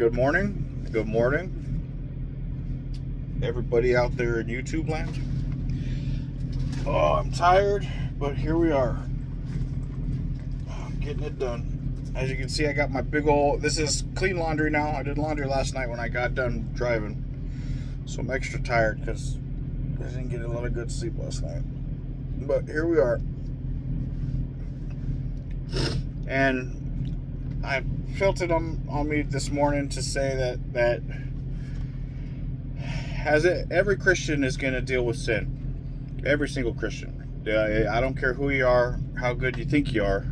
Good morning. Good morning. Everybody out there in YouTube land. Oh, I'm tired, but here we are. I'm getting it done. As you can see, I got my big old... This is clean laundry now. I did laundry last night when I got done driving. So I'm extra tired because I didn't get a lot of good sleep last night. But here we are. And I felt it on me this morning to say that every Christian is going to deal with sin. Every single Christian. I don't care who you are, how good you think you are.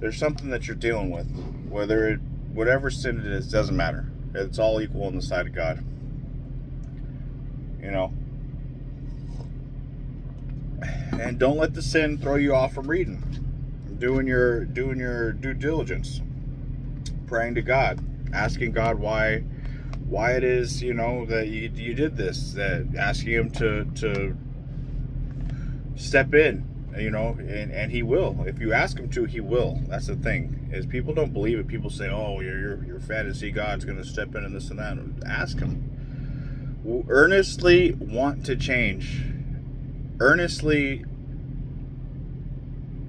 There's something that you're dealing with. Whatever sin it is, doesn't matter. It's all equal on the side of God. You know. And don't let the sin throw you off from reading. Doing your due diligence. Praying to God. Asking God why it is, that you did this. That asking Him to step in, and He will. If you ask Him to, He will. That's the thing. Is people don't believe it. People say, "Oh, your fantasy God's going to step in and this and that." Ask Him. Earnestly want to change. Earnestly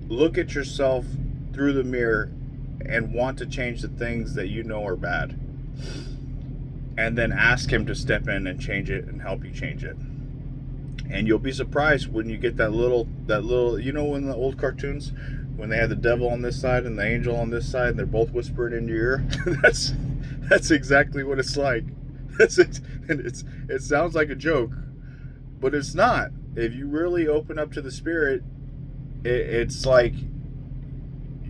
look at yourself through the mirror and want to change the things that you know are bad. And then ask Him to step in and change it and help you change it. And you'll be surprised when you get that little, in the old cartoons, when they had the devil on this side and the angel on this side, and they're both whispering in your ear. That's exactly what it's like. And it sounds like a joke, but it's not. If you really open up to the Spirit, it's like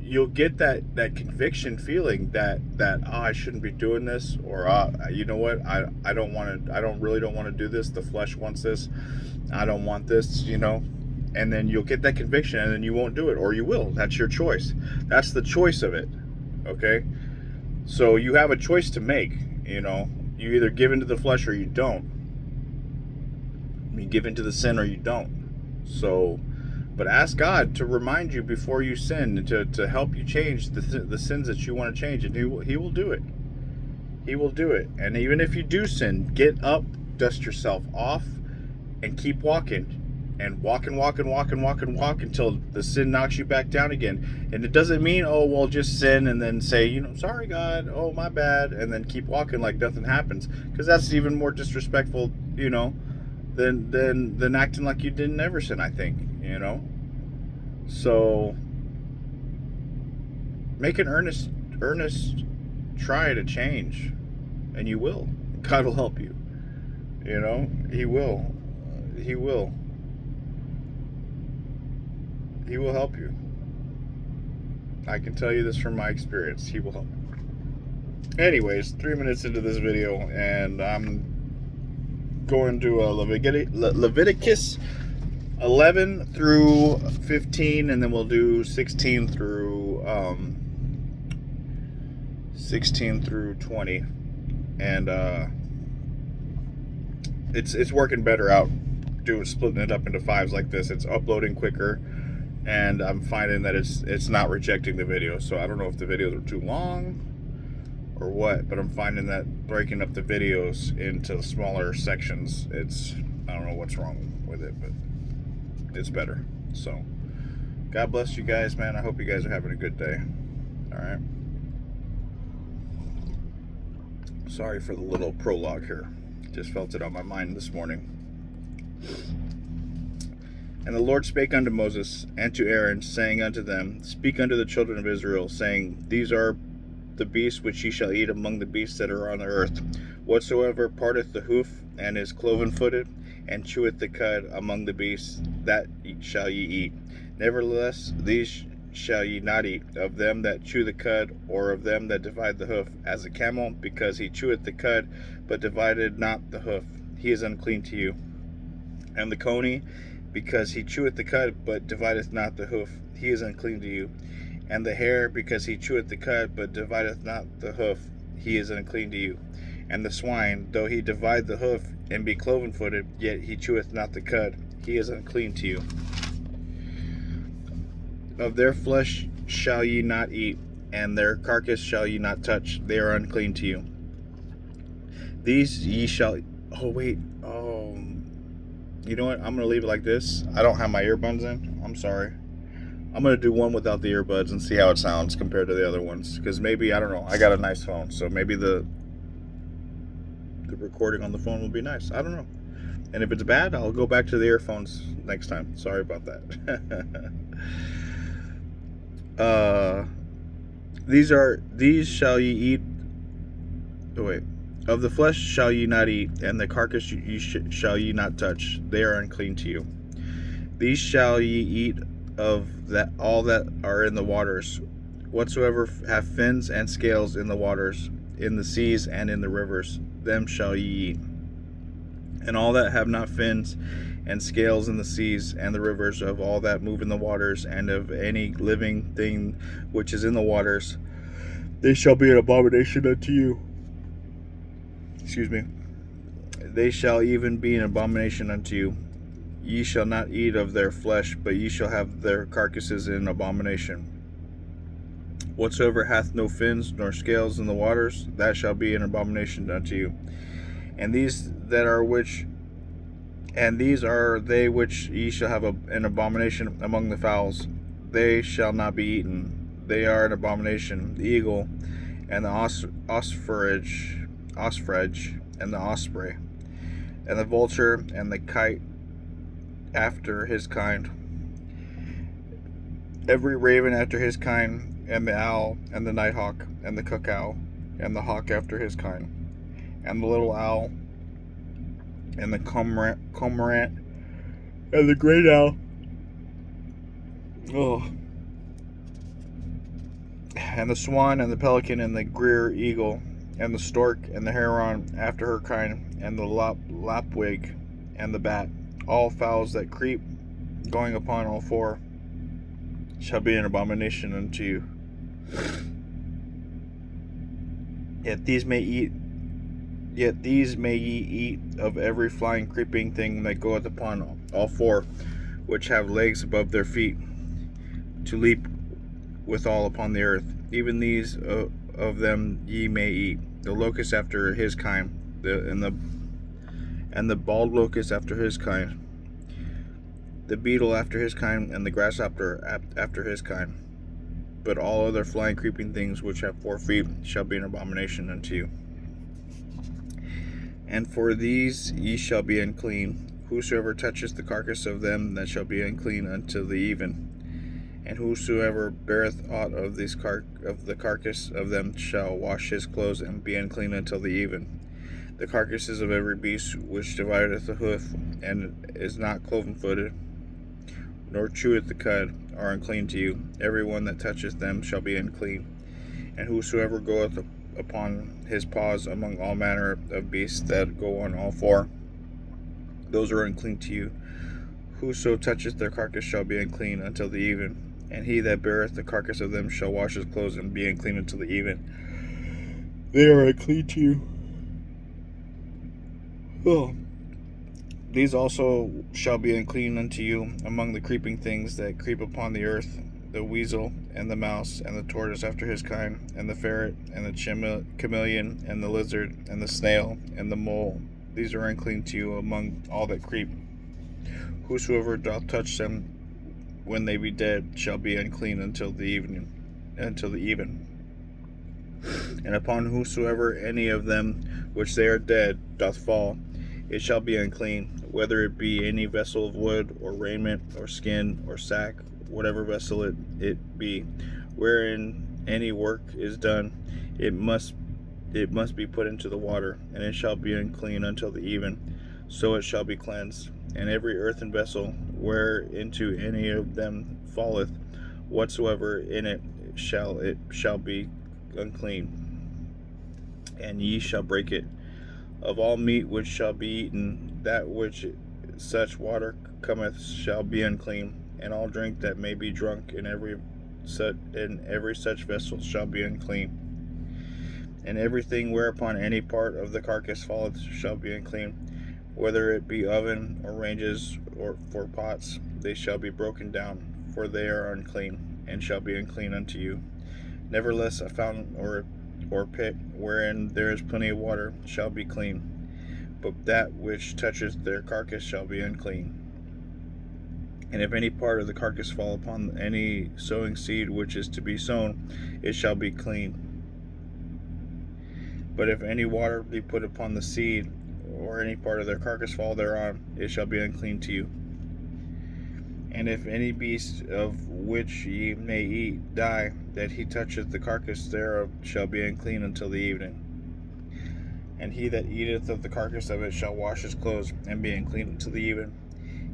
you'll get that conviction feeling that I shouldn't be doing this, or you know what, I don't really want to do this. The flesh wants this. I don't want this, and then you'll get that conviction, and then you won't do it, or you will. That's your choice. That's the choice of it. Okay, so you have a choice to make. You either give into the flesh or you don't. You give into the sin or you don't. So, but ask God to remind you before you sin, to help you change the sins that you want to change, and He will do it. He will do it. And even if you do sin, get up, dust yourself off, and keep walking. And walk until the sin knocks you back down again. And it doesn't mean, just sin and then say, sorry God, oh my bad, and then keep walking like nothing happens. Because that's even more disrespectful, than acting like you didn't ever sin, I think, So make an earnest try to change, and you will. God will help you. He will. He will. He will help you. I can tell you this from my experience. He will help. Anyways, 3 minutes into this video, and I'm going to Leviticus 11 through 15, and then we'll do 16 through 20, and it's working better out. Splitting it up into fives like this. It's uploading quicker, and I'm finding that it's not rejecting the video. So I don't know if the videos are too long or what, but I'm finding that breaking up the videos into smaller sections, I don't know what's wrong with it, but it's better. So God bless you guys, man. I hope you guys are having a good day. All right. Sorry for the little prologue here. Just felt it on my mind this morning. And the Lord spake unto Moses and to Aaron, saying unto them, Speak unto the children of Israel, saying, These are the beasts which ye shall eat among the beasts that are on the earth. Whatsoever parteth the hoof, and is cloven-footed, and cheweth the cud among the beasts, that shall ye eat. Nevertheless, these shall ye not eat, of them that chew the cud, or of them that divide the hoof, as the camel, because he cheweth the cud, but divided not the hoof. He is unclean to you. And the coney, because he cheweth the cud, but divideth not the hoof, he is unclean to you. And the hare, because he cheweth the cud, but divideth not the hoof, he is unclean to you. And the swine, though he divide the hoof, and be cloven-footed, yet he cheweth not the cud, he is unclean to you. Of their flesh shall ye not eat, and their carcass shall ye not touch, they are unclean to you. These ye shall. Oh wait. Oh, you know what? I'm gonna leave it like this. I don't have my earbuds in. I'm sorry. I'm gonna do one without the earbuds and see how it sounds compared to the other ones. Because maybe, I don't know. I got a nice phone, so maybe the recording on the phone will be nice. I don't know. And if it's bad, I'll go back to the earphones next time. Sorry about that. uh, these shall ye eat. Oh wait, of the flesh shall ye not eat, and the carcass shall ye not touch. They are unclean to you. These shall ye eat of that all that are in the waters, whatsoever have fins and scales in the waters, in the seas and in the rivers, them shall ye eat. And all that have not fins and scales in the seas and the rivers, of all that move in the waters, and of any living thing which is in the waters, they shall be an abomination unto you. Excuse me. They shall even be an abomination unto you. Ye shall not eat of their flesh, but ye shall have their carcasses in abomination. Whatsoever hath no fins nor scales in the waters, that shall be an abomination unto you. And these are they which ye shall have an abomination among the fowls. They shall not be eaten. They are an abomination: the eagle, and the osprey, and the osprey, and the vulture, and the kite after his kind, every raven after his kind, and the owl, and the nighthawk, and the cuckoo, and the hawk after his kind, and the little owl, and the cormorant, and the great owl. Oh. And the swan, and the pelican, and the greer eagle, and the stork, and the heron after her kind, and the lapwing, and the bat, all fowls that creep, going upon all four, shall be an abomination unto you. Yet these may ye eat of every flying creeping thing that goeth upon all four, which have legs above their feet, to leap withal upon the earth. Even these of them ye may eat: the locust after his kind, and the bald locust after his kind, the beetle after his kind, and the grasshopper after his kind. But all other flying creeping things which have 4 feet shall be an abomination unto you. And for these ye shall be unclean. Whosoever toucheth the carcass of them, that shall be unclean until the even. And whosoever beareth aught of the carcass of them shall wash his clothes, and be unclean until the even. The carcasses of every beast which divideth the hoof, and is not cloven-footed, nor cheweth the cud, are unclean to you. Every one that toucheth them shall be unclean. And whosoever goeth upon his paws among all manner of beasts that go on all four, those are unclean to you. Whoso toucheth their carcass shall be unclean until the even. And he that beareth the carcass of them shall wash his clothes, and be unclean until the even. They are unclean to you. Oh. These also shall be unclean unto you among the creeping things that creep upon the earth: the weasel, and the mouse, and the tortoise after his kind, and the ferret, and the chameleon, and the lizard, and the snail, and the mole. These are unclean to you among all that creep. Whosoever doth touch them when they be dead shall be unclean until the even. And upon whosoever any of them which they are dead doth fall, it shall be unclean, whether it be any vessel of wood, or raiment, or skin, or sack, whatever vessel it be, wherein any work is done, it must be put into the water, and it shall be unclean until the even. So it shall be cleansed. And every earthen vessel whereinto any of them falleth, whatsoever in it shall be unclean, and ye shall break it. Of all meat which shall be eaten, that which such water cometh shall be unclean, and all drink that may be drunk in every such vessel shall be unclean. And everything whereupon any part of the carcass falleth shall be unclean, whether it be oven, or ranges, or for pots. They shall be broken down, for they are unclean, and shall be unclean unto you. Nevertheless, a fountain or or pit wherein there is plenty of water shall be clean, but that which toucheth their carcass shall be unclean. And if any part of the carcass fall upon any sowing seed which is to be sown, it shall be clean. But if any water be put upon the seed, or any part of their carcass fall thereon, it shall be unclean to you. And if any beast of which ye may eat die, that he toucheth the carcass thereof, shall be unclean until the evening. And he that eateth of the carcass of it shall wash his clothes, and be unclean until the even.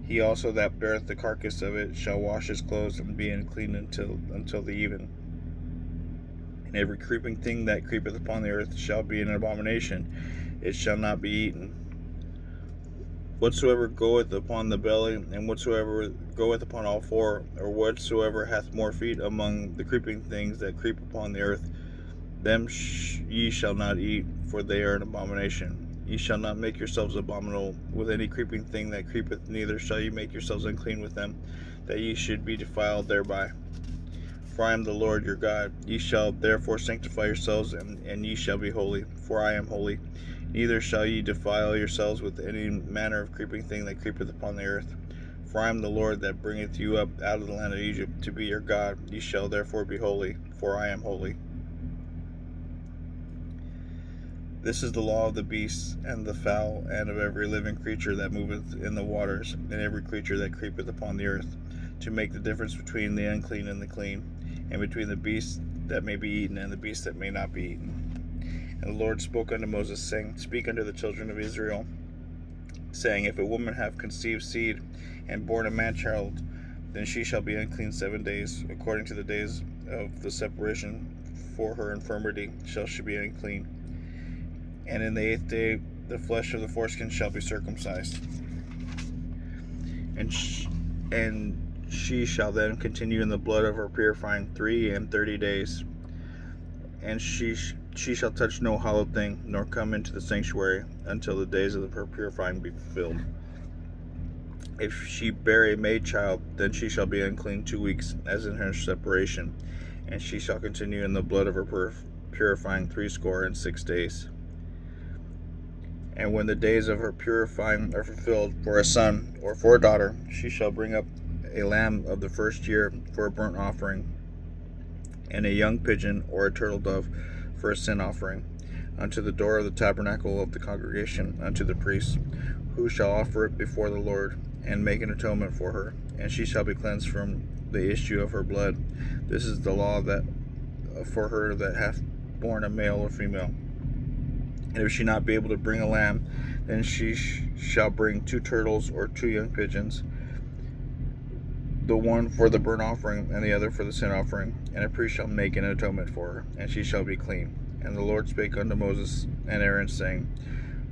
He also that beareth the carcass of it shall wash his clothes, and be unclean until the even. And every creeping thing that creepeth upon the earth shall be an abomination, it shall not be eaten. Whatsoever goeth upon the belly, and whatsoever goeth upon all four, or whatsoever hath more feet among the creeping things that creep upon the earth, them ye shall not eat, for they are an abomination. Ye shall not make yourselves abominable with any creeping thing that creepeth, neither shall ye make yourselves unclean with them, that ye should be defiled thereby. For I am the Lord your God. Ye shall therefore sanctify yourselves, and ye shall be holy, for I am holy. Neither shall ye defile yourselves with any manner of creeping thing that creepeth upon the earth. For I am the Lord that bringeth you up out of the land of Egypt to be your God. Ye shall therefore be holy, for I am holy. This is the law of the beasts, and the fowl, and of every living creature that moveth in the waters, and every creature that creepeth upon the earth, to make the difference between the unclean and the clean, and between the beasts that may be eaten and the beasts that may not be eaten. And the Lord spoke unto Moses, saying, Speak unto the children of Israel, saying, If a woman have conceived seed, and born a man-child, then she shall be unclean 7 days. According to the days of the separation for her infirmity shall she be unclean. And in the 8th day the flesh of the foreskin shall be circumcised. And she shall then continue in the blood of her purifying 30 days. And she shall touch no hallowed thing, nor come into the sanctuary, until the days of her purifying be fulfilled. If she bear a maid child, then she shall be unclean 2 weeks, as in her separation, and she shall continue in the blood of her purifying 66 days. And when the days of her purifying are fulfilled for a son or for a daughter, she shall bring up a lamb of the first year for a burnt offering, and a young pigeon or a turtle dove for a sin offering, unto the door of the tabernacle of the congregation, unto the priest, who shall offer it before the Lord, and make an atonement for her, and she shall be cleansed from the issue of her blood. This is the law that for her that hath born a male or female. And if she not be able to bring a lamb, then she shall bring 2 turtles or 2 young pigeons, the one for the burnt offering, and the other for the sin offering. And a priest shall make an atonement for her, and she shall be clean. And the Lord spake unto Moses and Aaron, saying,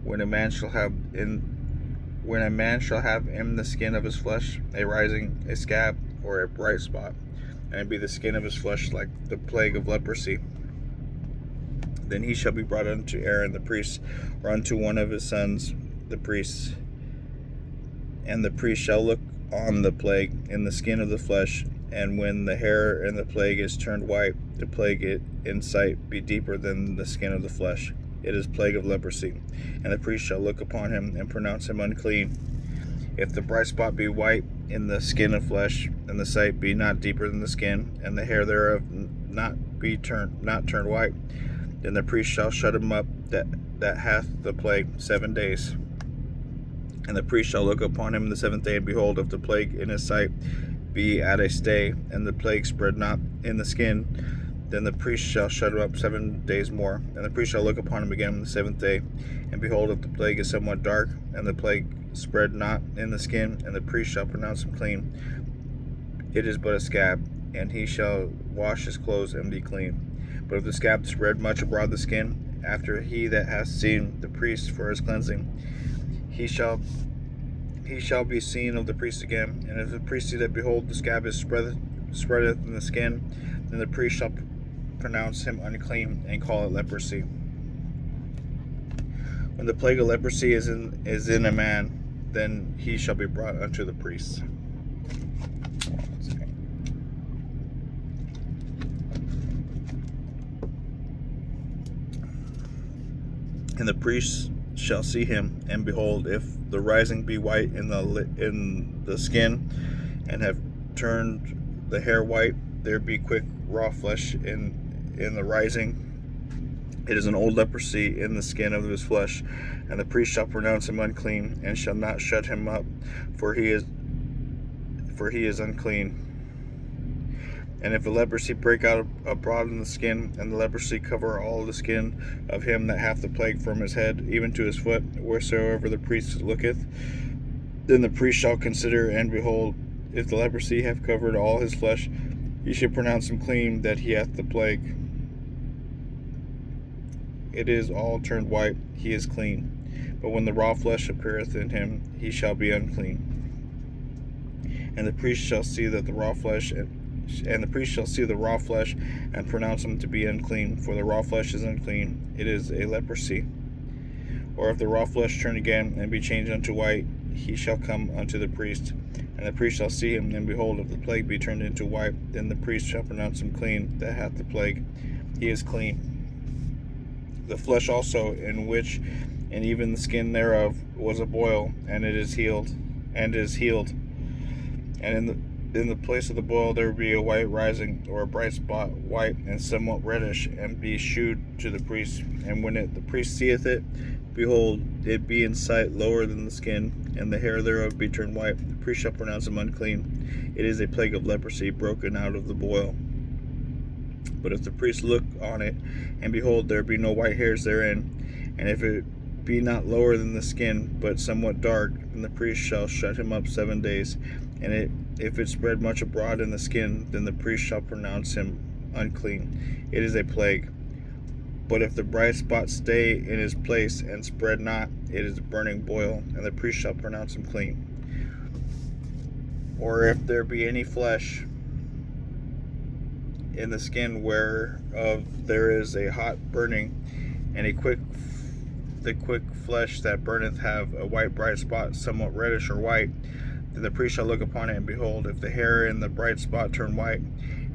When a man shall have in the skin of his flesh a scab or a bright spot, and it be the skin of his flesh like the plague of leprosy, then he shall be brought unto Aaron the priest, or unto one of his sons the priests. And the priest shall look on the plague in the skin of the flesh, and when the hair in the plague is turned white, the plague in sight be deeper than the skin of the flesh, it is plague of leprosy. And the priest shall look upon him, and pronounce him unclean. If the bright spot be white in the skin of flesh, and the sight be not deeper than the skin, and the hair thereof not turned white, then the priest shall shut him up that hath the plague 7 days. And the priest shall look upon him the 7th day, and behold, if the plague in his sight be at a stay, and the plague spread not in the skin, then the priest shall shut him up 7 days more. And the priest shall look upon him again on the 7th day, and behold, if the plague is somewhat dark, and the plague spread not in the skin, and the priest shall pronounce him clean. It is but a scab, and he shall wash his clothes and be clean. But if the scab spread much abroad the skin, after he that hath seen the priest for his cleansing, he shall be seen of the priest again. And if the priest see that, behold, the scab is spreadeth in the skin, then the priest shall pronounce him unclean, and call it leprosy. When the plague of leprosy is in a man, then he shall be brought unto the priest. And the priest shall see him, and behold, if the rising be white in the skin, and have turned the hair white, there be quick raw flesh in the rising, it is an old leprosy in the skin of his flesh, and the priest shall pronounce him unclean, and shall not shut him up, for he is unclean. And if the leprosy break out abroad in the skin, and the leprosy cover all the skin of him that hath the plague from his head even to his foot, wheresoever the priest looketh, then the priest shall consider, and behold, if the leprosy have covered all his flesh, he shall pronounce him clean that he hath the plague. It is all turned white, he is clean. But when the raw flesh appeareth in him, he shall be unclean. And the priest shall see that the raw flesh, and pronounce him to be unclean, for the raw flesh is unclean; it is a leprosy. Or if the raw flesh turn again and be changed unto white, he shall come unto the priest, and the priest shall see him, and behold, if the plague be turned into white, then the priest shall pronounce him clean that hath the plague; he is clean. The flesh also, in which, and even the skin thereof, was a boil, and it is healed, and in the place of the boil there be a white rising, or a bright spot, white and somewhat reddish, and be shewed to the priest. And when the priest seeth it, behold, it be in sight lower than the skin, and the hair thereof be turned white, the priest shall pronounce him unclean; it is a plague of leprosy broken out of the boil. But if the priest look on it, and behold, there be no white hairs therein, and if it be not lower than the skin, but somewhat dark, then the priest shall shut him up 7 days. And if it spread much abroad in the skin, then the priest shall pronounce him unclean; it is a plague. But if the bright spot stay in his place, and spread not, it is a burning boil, and the priest shall pronounce him clean. Or if there be any flesh in the skin whereof there is a hot burning, and the quick flesh that burneth have a white bright spot, somewhat reddish or white, then the priest shall look upon it, and behold, if the hair in the bright spot turn white,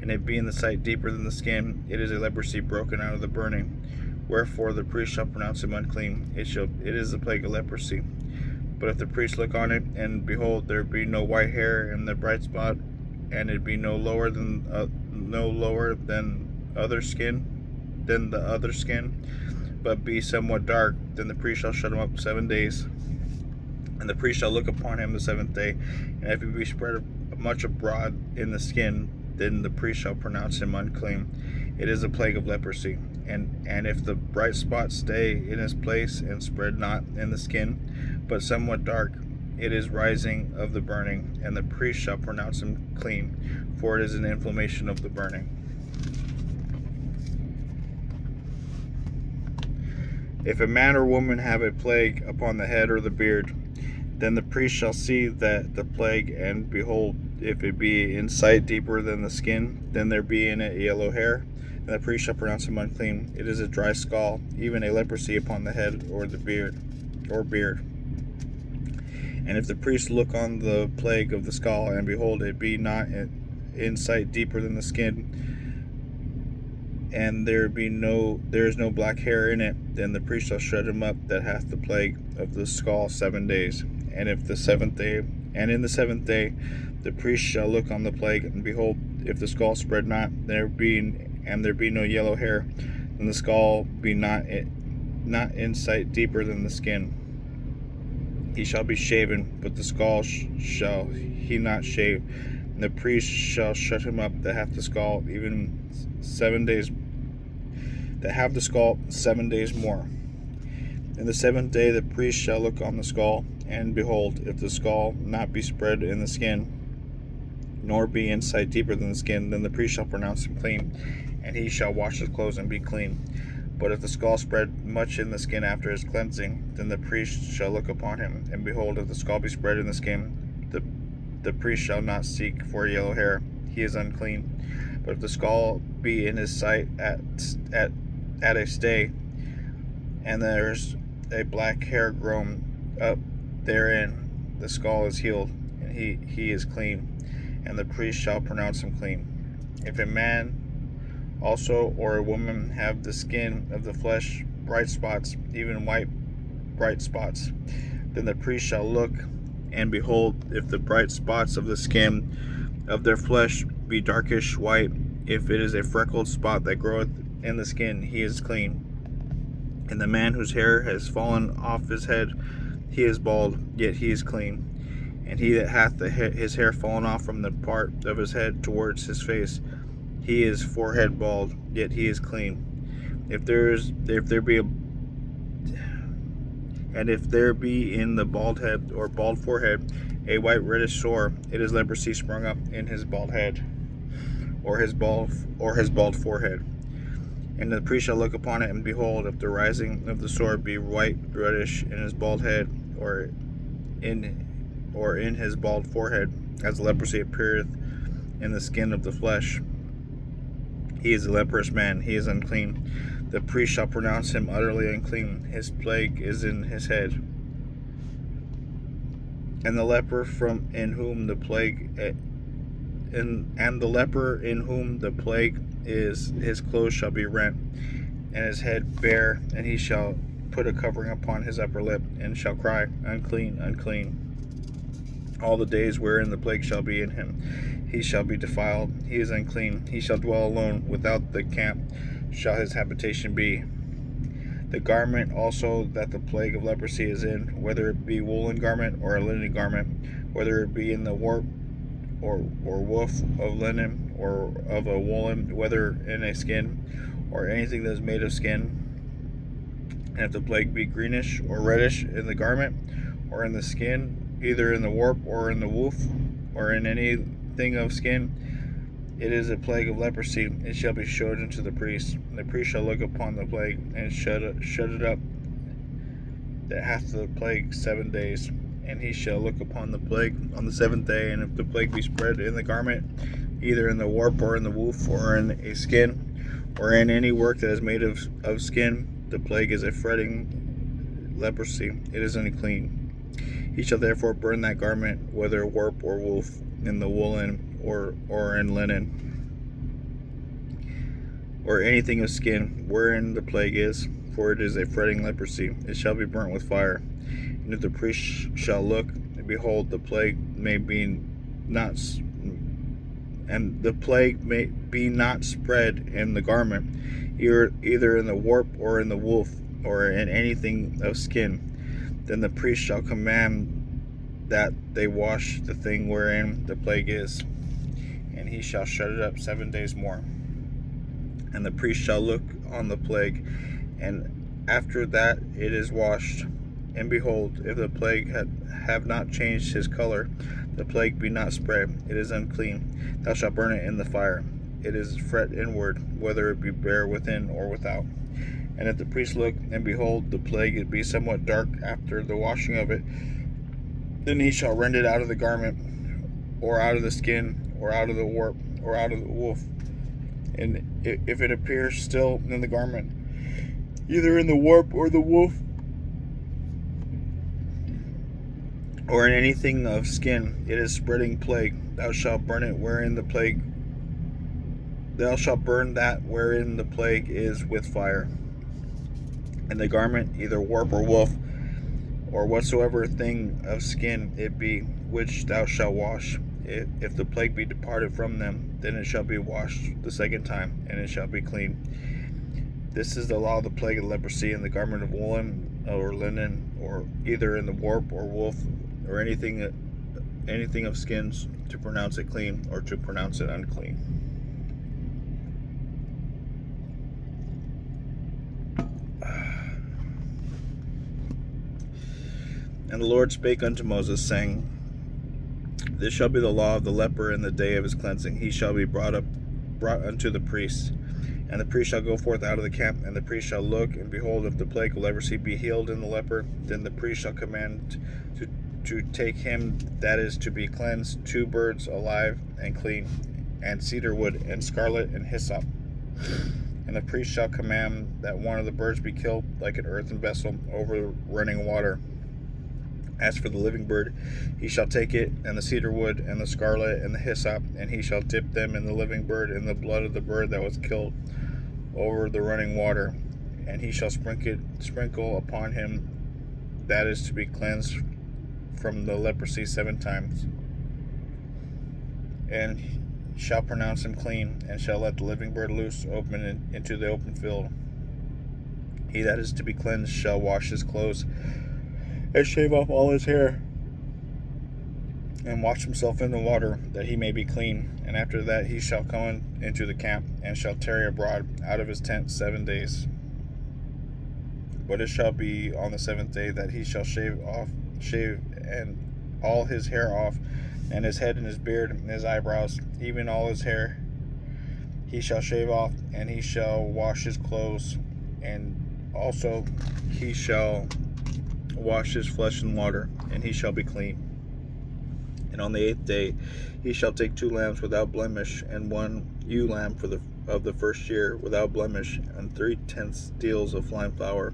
and it be in the sight deeper than the skin, it is a leprosy broken out of the burning. Wherefore the priest shall pronounce him unclean; it is the plague of leprosy. But if the priest look on it, and behold, there be no white hair in the bright spot, and it be no lower than the other skin, but be somewhat dark, then the priest shall shut him up 7 days. And the priest shall look upon him the 7th day, and if he be spread much abroad in the skin, then the priest shall pronounce him unclean; it is a plague of leprosy. And if the bright spot stay in his place, and spread not in the skin, but somewhat dark, it is rising of the burning, and the priest shall pronounce him clean, for it is an inflammation of the burning. If a man or woman have a plague upon the head or the beard, then the priest shall see that the plague, and behold, if it be in sight deeper than the skin, then there be in it yellow hair, and the priest shall pronounce him unclean; it is a dry scall, even a leprosy upon the head or the beard. And if the priest look on the plague of the skull, and behold, it be not in sight deeper than the skin, and there is no black hair in it, then the priest shall shut him up that hath the plague of the skull 7 days. And in the 7th day, the priest shall look on the plague, and behold, if the skull spread not, there be no yellow hair, then the skull be not in sight deeper than the skin. He shall be shaven, but the skull shall he not shave. And the priest shall shut him up that hath the skull 7 days, that have the skull 7 days more. In the 7th day the priest shall look on the skull, and behold, if the skull not be spread in the skin, nor be in sight deeper than the skin, then the priest shall pronounce him clean, and he shall wash his clothes and be clean. But if the skull spread much in the skin after his cleansing, then the priest shall look upon him, and behold, if the skull be spread in the skin, the priest shall not seek for yellow hair; he is unclean. But if the skull be in his sight at a stay, and there's a black hair grown up therein, the skull is healed, and he is clean, and the priest shall pronounce him clean. If a man also or a woman have the skin of the flesh bright spots, even white bright spots. Then the priest shall look, and behold, if the bright spots of the skin of their flesh be darkish white, if it is a freckled spot that groweth in the skin, he is clean. And the man whose hair has fallen off his head, he is bald, yet he is clean. And he that hath his hair fallen off from the part of his head towards his face, he is forehead bald, yet he is clean. If there be in the bald head or bald forehead a white reddish sore, it is leprosy sprung up in his bald head, or his bald forehead. And the priest shall look upon it, and behold, if the rising of the sore be white reddish in his bald head, or in his bald forehead, as leprosy appeareth in the skin of the flesh, he is a leprous man, he is unclean. The priest shall pronounce him utterly unclean, his plague is in his head. And the leper in whom the plague is, his clothes shall be rent, and his head bare, and he shall put a covering upon his upper lip, and shall cry, Unclean, unclean. All the days wherein the plague shall be in him, he shall be defiled, he is unclean. He shall dwell alone, without the camp shall his habitation be. The garment also that the plague of leprosy is in, whether it be woolen garment or a linen garment, whether it be in the warp or woof of linen or of a woolen, whether in a skin or anything that is made of skin, and if the plague be greenish or reddish in the garment or in the skin, either in the warp or in the woof or in anything of skin, it is a plague of leprosy. It shall be showed unto the priest. And the priest shall look upon the plague and shut it up that hath the plague 7 days. And he shall look upon the plague on the 7th day, and if the plague be spread in the garment, either in the warp or in the woof or in a skin, or in any work that is made of skin, the plague is a fretting leprosy. It is unclean. He shall therefore burn that garment, whether warp or woof, in the woolen or in linen, or anything of skin, wherein the plague is, for it is a fretting leprosy. It shall be burnt with fire. And if the priest shall look, and behold, the plague may be not spread in the garment, either in the warp or in the woof, or in anything of skin, then the priest shall command that they wash the thing wherein the plague is, and he shall shut it up 7 days more. And the priest shall look on the plague, and after that it is washed. And behold, if the plague have not changed his color, the plague be not spread, it is unclean. Thou shalt burn it in the fire. It is fret inward, whether it be bare within or without. And if the priest look, and behold, the plague be somewhat dark after the washing of it, then he shall rend it out of the garment, or out of the skin, or out of the warp, or out of the woof. And if it appears still in the garment, either in the warp or the woof, or in anything of skin, it is spreading plague. Thou shalt burn it wherein the plague. Thou shalt burn that wherein the plague is with fire. And the garment, either warp or woof, or whatsoever thing of skin it be, which thou shalt wash. If the plague be departed from them, then it shall be washed the 2nd time, and it shall be clean. This is the law of the plague of leprosy in the garment of woolen or linen, or either in the warp or woof, or anything of skins, to pronounce it clean or to pronounce it unclean. And the Lord spake unto Moses, saying, This shall be the law of the leper in the day of his cleansing. He shall be brought unto the priest. And the priest shall go forth out of the camp, and the priest shall look, and behold, if the plague of leprosy be healed in the leper, then the priest shall command to take him that is to be cleansed 2 birds alive and clean, and cedar wood, and scarlet, and hyssop. And the priest shall command that one of the birds be killed like an earthen vessel over running water. As for the living bird, he shall take it, and the cedar wood, and the scarlet, and the hyssop, and he shall dip them in the living bird in the blood of the bird that was killed over the running water. and he shall sprinkle upon him that is to be cleansed from the leprosy 7 times, and shall pronounce him clean, and shall let the living bird loose into the open field. He that is to be cleansed shall wash his clothes, and shave off all his hair, and wash himself in the water, that he may be clean. And after that he shall come into the camp, and shall tarry abroad out of his tent 7 days. But it shall be on the 7th day that he shall shave and all his hair off, and his head and his beard and his eyebrows, even all his hair he shall shave off, and he shall wash his clothes, and also he shall wash his flesh in water, and he shall be clean. And on the 8th day he shall take 2 lambs without blemish, and 1 ewe lamb of the first year without blemish, and 3/10 deals of fine flour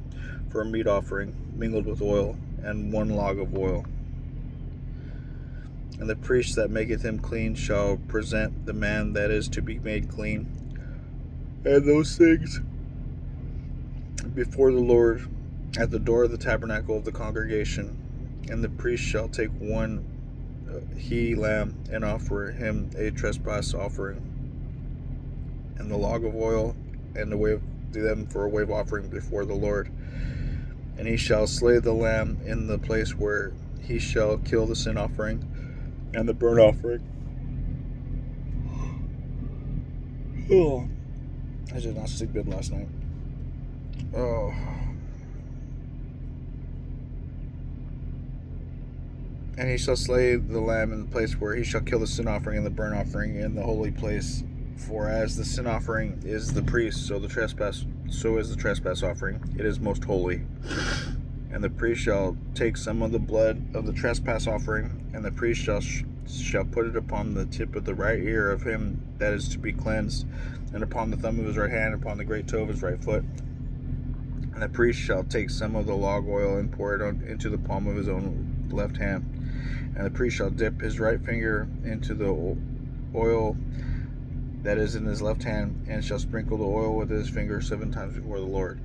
for a meat offering mingled with oil, and 1 log of oil. And the priest that maketh him clean shall present the man that is to be made clean, and those things before the Lord at the door of the tabernacle of the congregation. And the priest shall take 1 he lamb, and offer him a trespass offering, and the log of oil, and the wave them for a wave offering before the Lord. And he shall slay the lamb in the place where he shall kill the sin offering and the burnt offering. Oh, I did not sleep good last night. Oh. And he shall slay the lamb in the place where he shall kill the sin offering and the burnt offering in the holy place. For as the sin offering is the priest, so is the trespass offering. It is most holy. And the priest shall take some of the blood of the trespass offering, and the priest shall put it upon the tip of the right ear of him that is to be cleansed, and upon the thumb of his right hand, and upon the great toe of his right foot. And the priest shall take some of the log oil and pour it into the palm of his own left hand. And the priest shall dip his right finger into the oil that is in his left hand, and shall sprinkle the oil with his finger 7 times before the Lord.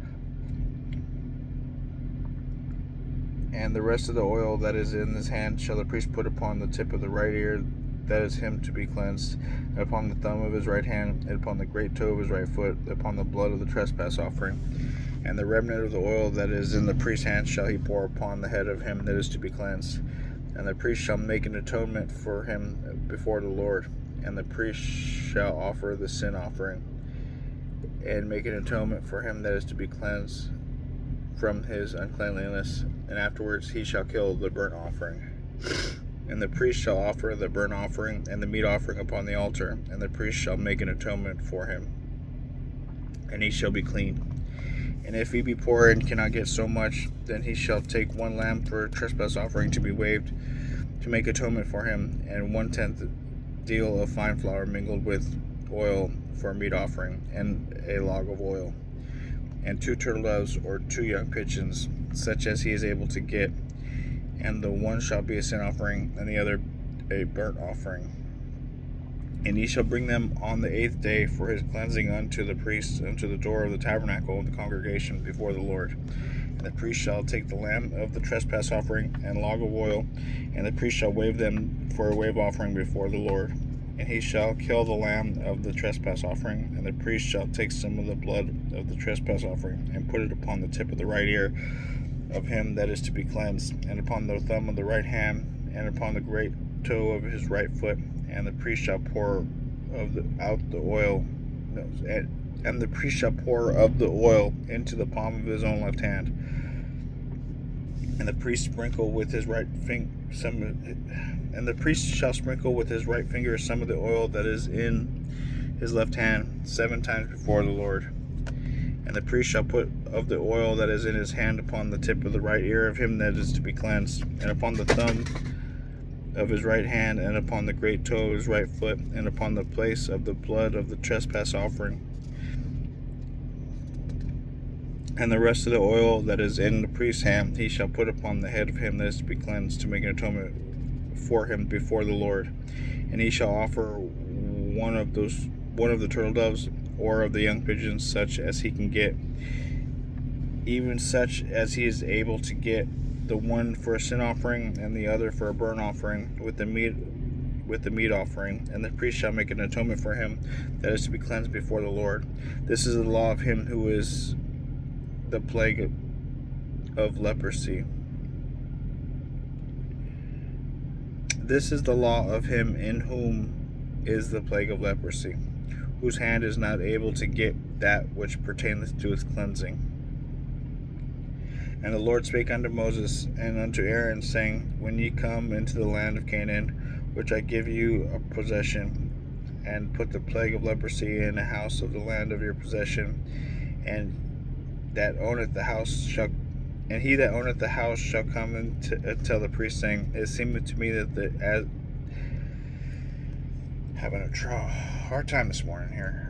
And the rest of the oil that is in his hand shall the priest put upon the tip of the right ear that is him to be cleansed, and upon the thumb of his right hand, and upon the great toe of his right foot, upon the blood of the trespass offering. And the remnant of the oil that is in the priest's hand shall he pour upon the head of him that is to be cleansed. And the priest shall make an atonement for him before the Lord. And the priest shall offer the sin offering, and make an atonement for him that is to be cleansed from his uncleanliness. And afterwards he shall kill the burnt offering. And the priest shall offer the burnt offering and the meat offering upon the altar. And the priest shall make an atonement for him, and he shall be clean. And if he be poor and cannot get so much, then he shall take 1 lamb for a trespass offering to be waved, to make atonement for him, and 1/10 deal of fine flour mingled with oil for a meat offering, and a log of oil, and 2 turtle doves or 2 young pigeons, such as he is able to get. And the one shall be a sin offering, and the other a burnt offering. And he shall bring them on the 8th day for his cleansing unto the priest, unto the door of the tabernacle of the congregation before the Lord. And the priest shall take the lamb of the trespass offering and log of oil, and the priest shall wave them for a wave offering before the Lord. And he shall kill the lamb of the trespass offering, and the priest shall take some of the blood of the trespass offering, and put it upon the tip of the right ear of him that is to be cleansed, and upon the thumb of the right hand, and upon the great toe of his right foot. And the priest shall pour out the oil, and the priest shall pour of the oil into the palm of his own left hand. And the priest sprinkle with his right finger and the priest shall sprinkle with his right finger some of the oil that is in his left hand 7 times before the Lord. And the priest shall put of the oil that is in his hand upon the tip of the right ear of him that is to be cleansed, and upon the thumb of his right hand, and upon the great toe of his right foot, and upon the place of the blood of the trespass offering. And the rest of the oil that is in the priest's hand he shall put upon the head of him that is to be cleansed, to make an atonement for him before the Lord. And he shall offer one of the turtle doves, or of the young pigeons, such as he can get. even such as he is able to get, the one for a sin offering and the other for a burnt offering with the meat offering. And the priest shall make an atonement for him that is to be cleansed before the Lord. This is the law of him who is the plague of leprosy. This is the law of him in whom is the plague of leprosy, whose hand is not able to get that which pertaineth to his cleansing. And the Lord spake unto Moses and unto Aaron, saying, When ye come into the land of Canaan, which I give you a possession, and put the plague of leprosy in a house of the land of your possession, and he that owneth the house shall come and tell the priest, saying, It seemeth to me that as having a hard time this morning here.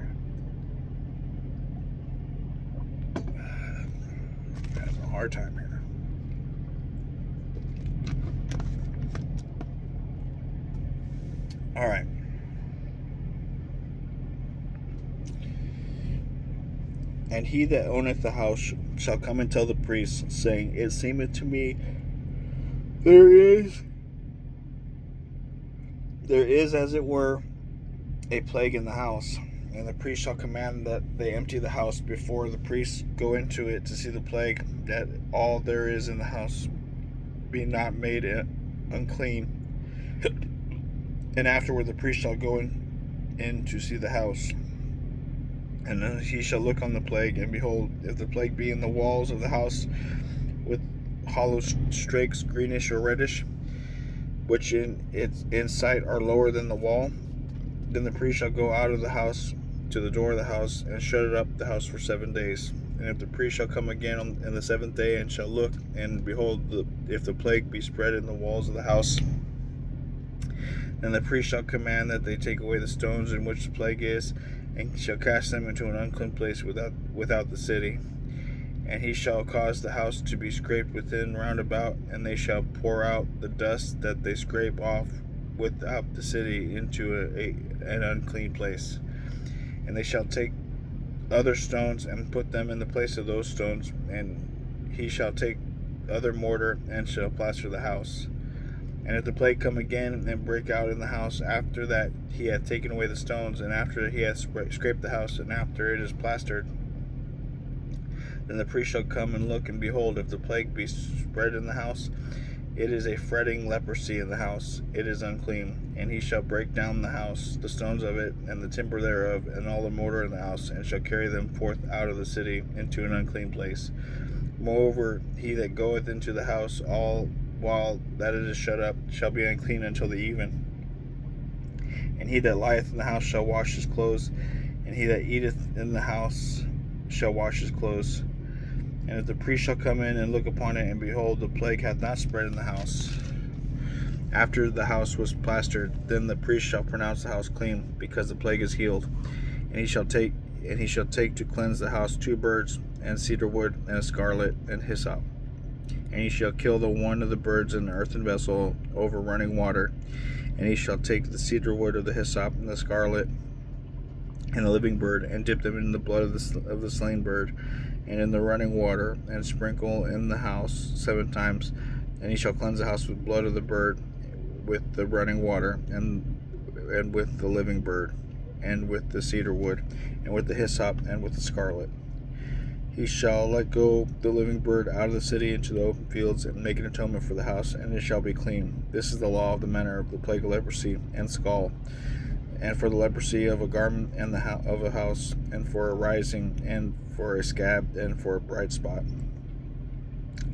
Having a hard time here. All right. And he that owneth the house shall come and tell the priest, saying, It seemeth to me there is as it were a plague in the house. And the priest shall command that they empty the house before the priests go into it to see the plague, that all there is in the house be not made unclean. And afterward the priest shall go in to see the house. And he shall look on the plague, and behold, if the plague be in the walls of the house with hollow streaks, greenish or reddish, which in sight are lower than the wall, then the priest shall go out of the house to the door of the house, and shut up the house for 7 days. And if the priest shall come again on the 7th day, and shall look, and behold, if the plague be spread in the walls of the house, then the priest shall command that they take away the stones in which the plague is, and shall cast them into an unclean place without the city. And he shall cause the house to be scraped within round about, and they shall pour out the dust that they scrape off without the city into an unclean place. And they shall take other stones and put them in the place of those stones, and he shall take other mortar and shall plaster the house. And if the plague come again and break out in the house, after that he hath taken away the stones, and after he hath scraped the house, and after it is plastered, then the priest shall come and look, and behold, if the plague be spread in the house, it is a fretting leprosy in the house, it is unclean. And he shall break down the house, the stones of it, and the timber thereof, and all the mortar in the house, and shall carry them forth out of the city into an unclean place. Moreover, he that goeth into the house all while that it is shut up shall be unclean until the even. And he that lieth in the house shall wash his clothes, and he that eateth in the house shall wash his clothes. And if the priest shall come in and look upon it, and behold, the plague hath not spread in the house, after the house was plastered, then the priest shall pronounce the house clean, because the plague is healed. And he shall take to cleanse the house 2 birds, and cedar wood, and a scarlet, and hyssop. And he shall kill the one of the birds in an earthen vessel over running water. And he shall take the cedar wood of the hyssop and the scarlet and the living bird, and dip them in the blood of the slain bird and in the running water, and sprinkle in the house 7 times. And he shall cleanse the house with blood of the bird, with the running water, and with the living bird, and with the cedar wood, and with the hyssop, and with the scarlet. He shall let go the living bird out of the city into the open fields, and make an atonement for the house, and it shall be clean. This is the law of the manner of the plague of leprosy and scald, and for the leprosy of a garment and of a house, and for a rising, and for a scab, and for a bright spot,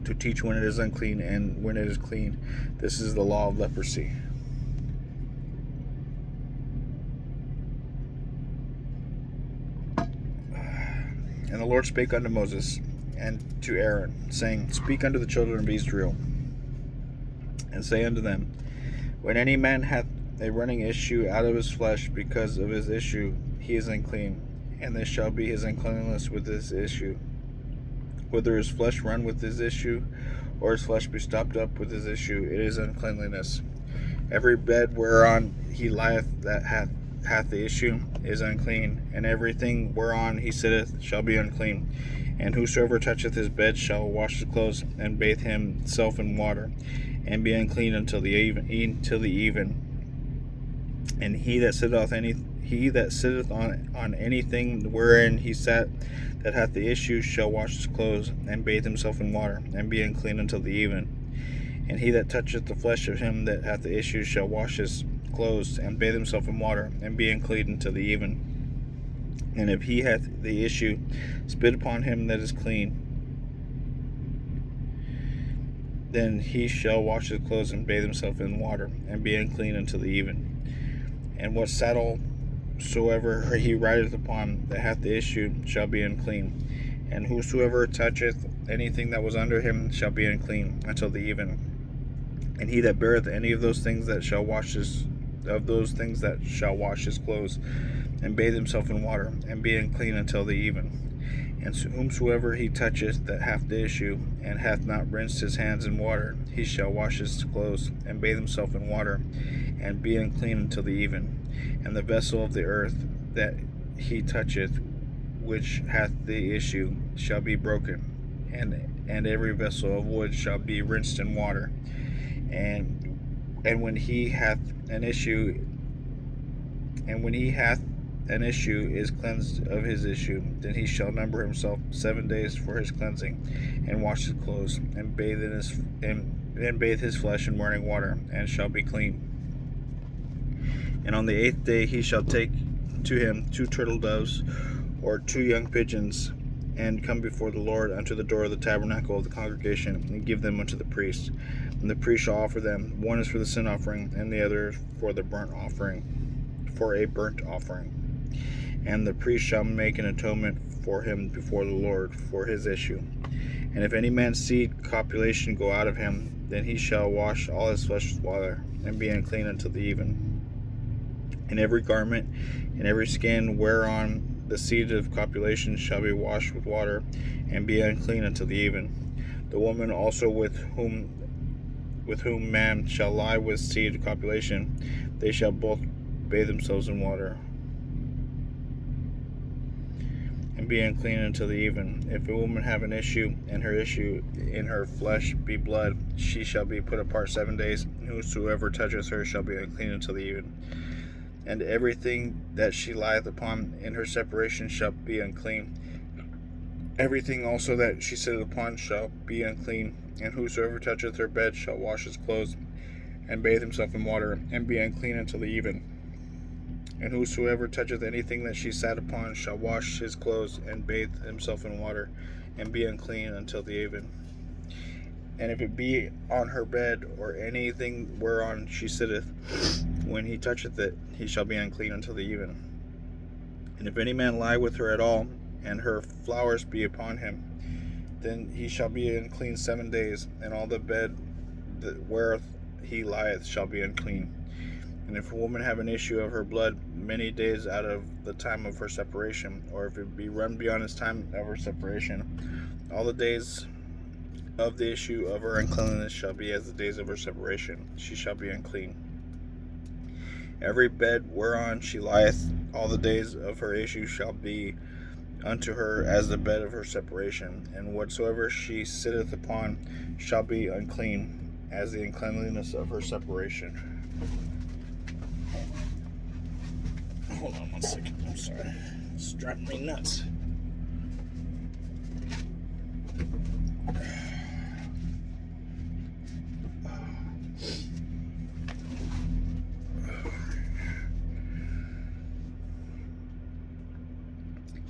to teach when it is unclean and when it is clean. This is the law of leprosy. And the Lord spake unto Moses and to Aaron, saying, Speak unto the children of Israel, and say unto them, When any man hath a running issue out of his flesh, because of his issue he is unclean, and this shall be his uncleanness with his issue. Whether his flesh run with his issue, or his flesh be stopped up with his issue, it is uncleanliness. Every bed whereon he lieth that hath the issue is unclean, and everything whereon he sitteth shall be unclean. And whosoever toucheth his bed shall wash his clothes, and bathe himself in water, and be unclean until the even. And he that sitteth on anything wherein he sat, that hath the issue, shall wash his clothes, and bathe himself in water, and be unclean until the even. And he that toucheth the flesh of him that hath the issue shall wash his clothes, and bathe himself in water, and be unclean until the even. And if he hath the issue, spit upon him that is clean, then he shall wash his clothes, and bathe himself in water, and be unclean until the even. And what saddle soever he rideth upon that hath the issue shall be unclean. And whosoever toucheth anything that was under him shall be unclean until the even. And he that beareth any of those things that shall wash his clothes, and bathe himself in water, and be unclean until the even. And whomsoever he toucheth that hath the issue, and hath not rinsed his hands in water, he shall wash his clothes, and bathe himself in water, and be unclean until the even. And the vessel of the earth that he toucheth, which hath the issue, shall be broken, and every vessel of wood shall be rinsed in water. And when he hath an issue, is cleansed of his issue, then he shall number himself 7 days for his cleansing, and wash his clothes, and bathe his flesh in running water, and shall be clean. And on the 8th day he shall take to him 2 turtle doves, or 2 young pigeons, and come before the Lord unto the door of the tabernacle of the congregation, and give them unto the priest. And the priest shall offer them. One is for the sin offering, and the other for a burnt offering. And the priest shall make an atonement for him before the Lord for his issue. And if any man's seed copulation go out of him, then he shall wash all his flesh with water, and be unclean until the even. And every garment and every skin whereon the seed of copulation shall be washed with water, and be unclean until the even. The woman also with whom man shall lie with seed of copulation, they shall both bathe themselves in water, and be unclean until the even. If a woman have an issue, and her issue in her flesh be blood, she shall be put apart 7 days, and whosoever toucheth her shall be unclean until the even. And everything that she lieth upon in her separation shall be unclean. Everything also that she sitteth upon shall be unclean. And whosoever toucheth her bed shall wash his clothes, and bathe himself in water, and be unclean until the even. And whosoever toucheth anything that she sat upon shall wash his clothes, and bathe himself in water, and be unclean until the even. And if it be on her bed, or anything whereon she sitteth, when he toucheth it, he shall be unclean until the even. And if any man lie with her at all, and her flowers be upon him, then he shall be unclean 7 days, and all the bed wherewith he lieth shall be unclean. And if a woman have an issue of her blood many days out of the time of her separation, or if it be run beyond his time of her separation, all the days of the issue of her uncleanness shall be as the days of her separation. She shall be unclean. Every bed whereon she lieth all the days of her issue shall be unto her as the bed of her separation, and whatsoever she sitteth upon shall be unclean as the uncleanliness of her separation. Hold on 1 second, I'm sorry. It's driving me nuts.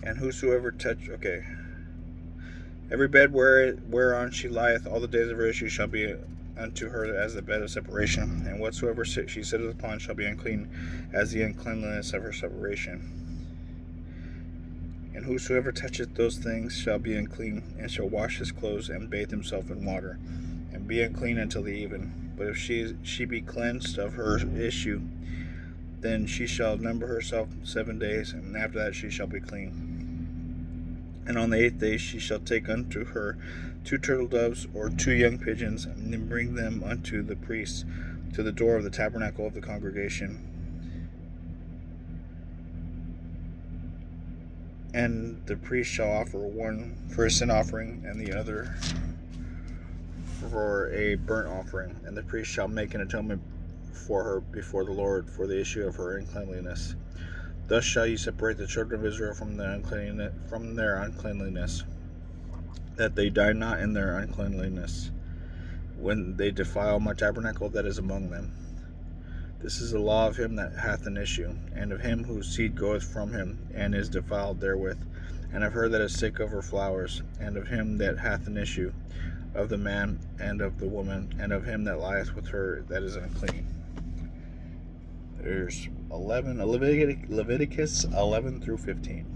And whosoever every bed whereon she lieth all the days of her issue shall be unto her as the bed of separation, and whatsoever she sitteth upon shall be unclean as the uncleanliness of her separation. And whosoever toucheth those things shall be unclean, and shall wash his clothes, and bathe himself in water, and be unclean until the even. But if she be cleansed of her issue, then she shall number herself 7 days, and after that she shall be clean. And on the 8th day she shall take unto her 2 turtle doves, or 2 young pigeons, and bring them unto the priest to the door of the tabernacle of the congregation. And the priest shall offer one for a sin offering, and the other for a burnt offering. And the priest shall make an atonement for her before the Lord for the issue of her uncleanliness. Thus shall you separate the children of Israel from their uncleanliness, that they die not in their uncleanliness, when they defile my tabernacle that is among them. This is the law of him that hath an issue, and of him whose seed goeth from him, and is defiled therewith, and of her that is sick of her flowers, and of him that hath an issue, of the man and of the woman, and of him that lieth with her that is unclean. There's Leviticus 11 through 15.